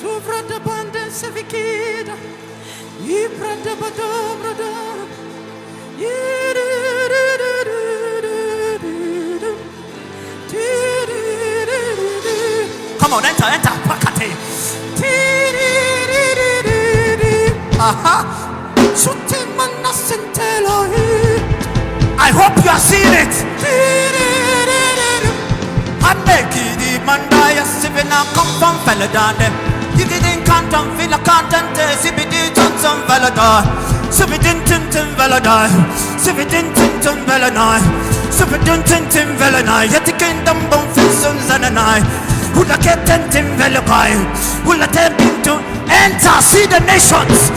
Sovra da banda savikida. Ibra da badobra da. Come on, enter. Pakate. Aha. I hope you are seeing it. Handeki mandaya sivina come from Veladane. You didn't count on Villa content, Sibidi Johnson Veladar. Subidin Tintin Veladar. Subidin Tintin Veladar. Subidin Tintin Veladar. Yet the kingdom bone fixons and an eye. Who la get Tintin Velagai? Who la tell him to enter, see the nations.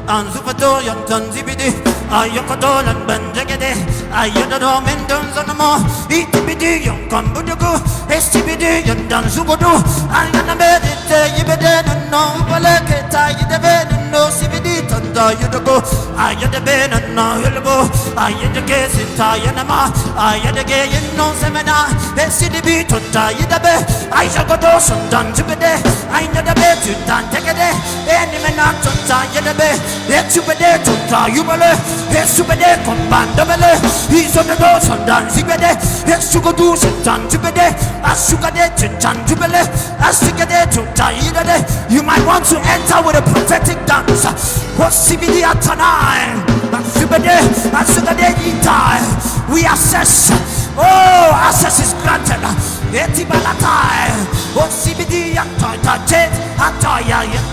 And Zupato, Yantan Zibidi, Ayakadol and Banjagade, Ayadado, Mendons and more, Itibidi, Yankan Budugu, STBD, Yandan Zubodu, and Yanamedit, Yibeden, and no Balaketa, Yideben, and no CBD, Tanda Yudago, Ayadaben, and no Hilabo, Ayadake, Sinta Yanama, Ayadake, and no Semena, STB, Tunda Yidabe, Ayakado, Sundan Zibide, Ayadabe, Tutan Tegade, Enimena, Tunda Yadabe. Let's you be there to try you, let's you be there, commandable. He's on the door, Sundan Zibede. Let's you go do Sundan Zibede. As you got it to Tanjubele, as you get it to Taida. You might want to enter with a prophetic dance. What's CBD at tonight? As you got it, we assess. Oh, access is granted. Etibalatai. What's CBD at Toya?